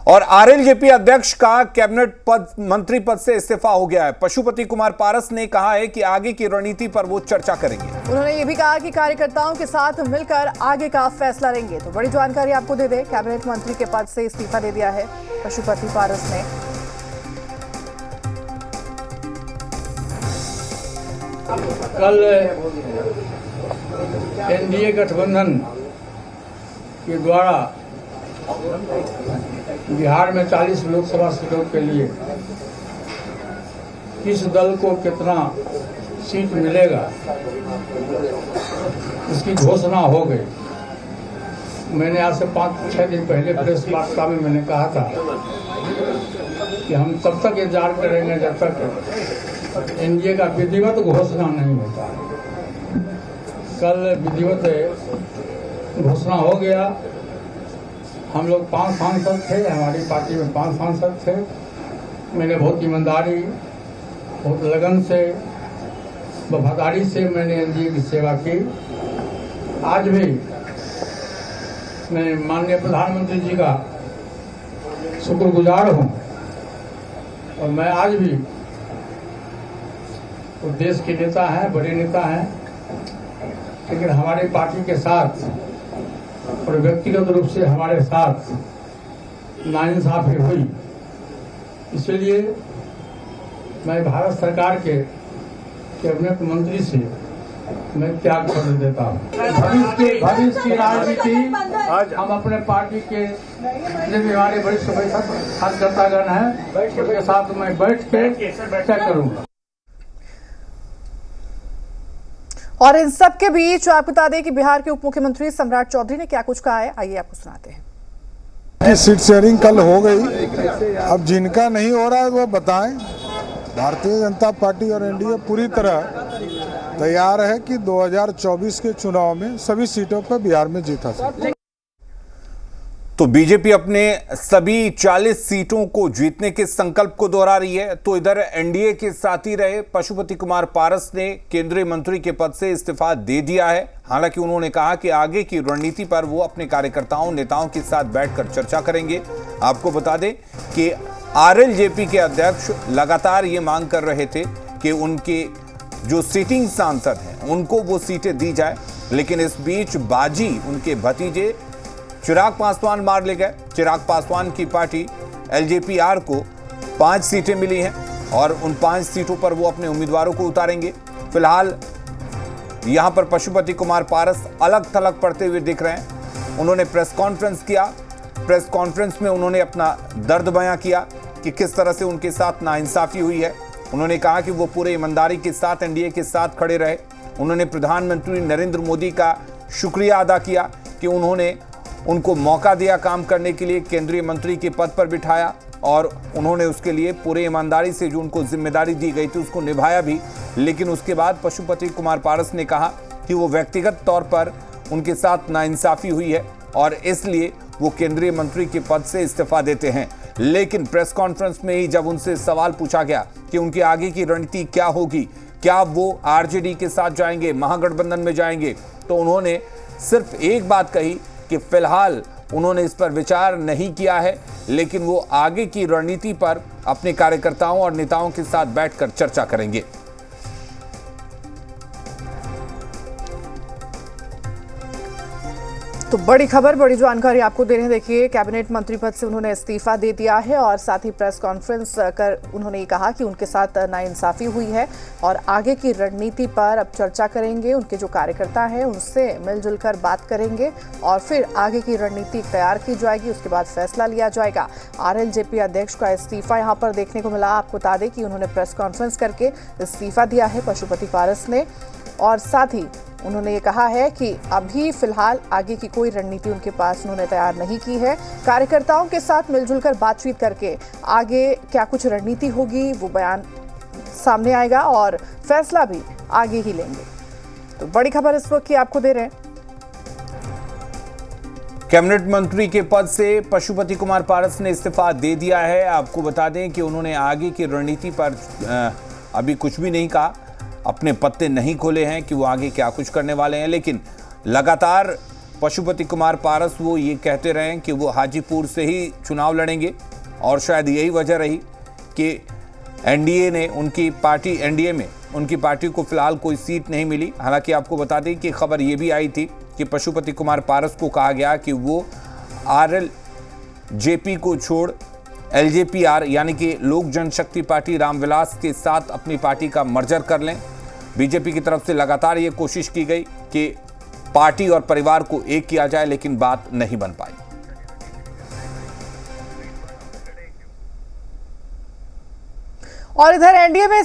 और आरएलजेपी अध्यक्ष का कैबिनेट मंत्री पद से इस्तीफा हो गया है। पशुपति कुमार पारस ने कहा है कि आगे की रणनीति पर वो चर्चा करेंगे। उन्होंने ये भी कहा कि कार्यकर्ताओं के साथ मिलकर आगे का फैसला लेंगे। तो बड़ी जानकारी आपको दे दें, कैबिनेट मंत्री के पद से इस्तीफा दे दिया है पशुपति पारस ने। कल एनडीए गठबंधन के द्वारा बिहार में 40 लोकसभा सीटों के लिए किस दल को कितना सीट मिलेगा इसकी घोषणा हो गई। मैंने आज से 5-6 दिन पहले प्रेस वार्ता में मैंने कहा था कि हम तब तक इंतजार करेंगे जब तक एनडीए का विधिवत घोषणा नहीं होता। कल विधिवत घोषणा हो गया। हम लोग 5 सांसद थे, हमारी पार्टी में 5 सांसद थे। मैंने बहुत ईमानदारी, बहुत लगन से, वफादारी से मैंने एनडीए की सेवा की। आज भी मैं माननीय प्रधानमंत्री जी का शुक्रगुजार हूँ और मैं आज भी वो देश के नेता हैं, बड़े नेता हैं, लेकिन हमारी पार्टी के साथ और व्यक्तिगत रूप से हमारे साथ नाइंसाफी हुई। इसलिए मैं भारत सरकार के कैबिनेट मंत्री से मैं त्याग कर देता हूँ। भविष्य की राजनीति आज हम अपने पार्टी के जितने भी हमारे वरिष्ठ कार्यकर्तागण हैं उनके साथ मैं बैठ के तय करूँगा। और इन सब के बीच आप बता दें कि बिहार के उप मुख्यमंत्री सम्राट चौधरी ने क्या कुछ कहा है, आइए आपको सुनाते हैं। सीट शेयरिंग कल हो गई, अब जिनका नहीं हो रहा है वो बताएं। भारतीय जनता पार्टी और एनडीए पूरी तरह तैयार है कि 2024 के चुनाव में सभी सीटों पर बिहार में जीत हासिल। तो बीजेपी अपने सभी 40 सीटों को जीतने के संकल्प को दोहरा रही है। तो इधर एनडीए के साथी रहे पशुपति कुमार पारस ने केंद्रीय मंत्री के पद से इस्तीफा दे दिया है। हालांकि उन्होंने कहा कि आगे की रणनीति पर वो अपने कार्यकर्ताओं नेताओं के साथ बैठकर चर्चा करेंगे। आपको बता दें कि आरएलजेपी के अध्यक्ष लगातार ये मांग कर रहे थे कि उनके जो सिटिंग सांसद हैं उनको वो सीटें दी जाए, लेकिन इस बीच बाजी उनके भतीजे चिराग पासवान मार ले गए। चिराग पासवान की पार्टी एलजेपीआर को 5 सीटें मिली हैं और उन 5 सीटों पर वो अपने उम्मीदवारों को उतारेंगे। फिलहाल यहां पर पशुपति कुमार पारस अलग थलग पड़ते हुए दिख रहे हैं। उन्होंने प्रेस कॉन्फ्रेंस किया। प्रेस कॉन्फ्रेंस में उन्होंने अपना दर्द बयां किया कि किस तरह से उनके साथ नाइंसाफी हुई है। उन्होंने कहा कि वो पूरे ईमानदारी के साथ एनडीए के साथ खड़े रहे। उन्होंने प्रधानमंत्री नरेंद्र मोदी का शुक्रिया अदा किया कि उन्होंने उनको मौका दिया काम करने के लिए, केंद्रीय मंत्री के पद पर बिठाया और उन्होंने उसके लिए पूरे ईमानदारी से जो उनको जिम्मेदारी दी गई थी उसको निभाया भी। लेकिन उसके बाद पशुपति कुमार पारस ने कहा कि वो व्यक्तिगत तौर पर उनके साथ नाइंसाफी हुई है और इसलिए वो केंद्रीय मंत्री के पद से इस्तीफा देते हैं। लेकिन प्रेस कॉन्फ्रेंस में ही जब उनसे सवाल पूछा गया कि उनकी आगे की रणनीति क्या होगी, क्या वो आरजेडी के साथ जाएंगे, महागठबंधन में जाएंगे, तो उन्होंने सिर्फ एक बात कही कि फिलहाल उन्होंने इस पर विचार नहीं किया है, लेकिन वो आगे की रणनीति पर अपने कार्यकर्ताओं और नेताओं के साथ बैठकर चर्चा करेंगे। तो बड़ी खबर, बड़ी जानकारी आपको दे रहे हैं। देखिए, कैबिनेट मंत्री पद से उन्होंने इस्तीफा दे दिया है और साथ ही प्रेस कॉन्फ्रेंस कर उन्होंने ये कहा कि उनके साथ नाइंसाफी हुई है और आगे की रणनीति पर अब चर्चा करेंगे। उनके जो कार्यकर्ता हैं उनसे मिलजुल कर बात करेंगे और फिर आगे की रणनीति तैयार की जाएगी, उसके बाद फैसला लिया जाएगा। आरएलजेपी अध्यक्ष का इस्तीफा यहाँ पर देखने को मिला। आपको बता दें कि उन्होंने प्रेस कॉन्फ्रेंस करके इस्तीफा दिया है पशुपति पारस ने और साथ ही उन्होंने ये कहा है कि अभी फिलहाल आगे की कोई रणनीति उनके पास उन्होंने तैयार नहीं की है। कार्यकर्ताओं के साथ मिलजुल कर बातचीत करके आगे क्या कुछ रणनीति होगी वो बयान सामने आएगा और फैसला भी आगे ही लेंगे। तो बड़ी खबर इस वक्त की आपको दे रहे हैं। कैबिनेट मंत्री के पद से पशुपति कुमार पारस ने इस्तीफा दे दिया है। आपको बता दें कि उन्होंने आगे की रणनीति पर अभी कुछ भी नहीं कहा, अपने पत्ते नहीं खोले हैं कि वो आगे क्या कुछ करने वाले हैं, लेकिन लगातार पशुपति कुमार पारस वो ये कहते रहे कि वो हाजीपुर से ही चुनाव लड़ेंगे और शायद यही वजह रही कि एनडीए में उनकी पार्टी को फिलहाल कोई सीट नहीं मिली। हालांकि आपको बता दें कि खबर ये भी आई थी कि पशुपति कुमार पारस को कहा गया कि वो RLJP को छोड़ LJPR यानी कि लोक जनशक्ति पार्टी रामविलास के साथ अपनी पार्टी का मर्जर कर लें। बीजेपी की तरफ से लगातार ये कोशिश की गई कि पार्टी और परिवार को एक किया जाए, लेकिन बात नहीं बन पाई। और इधर एनडीए में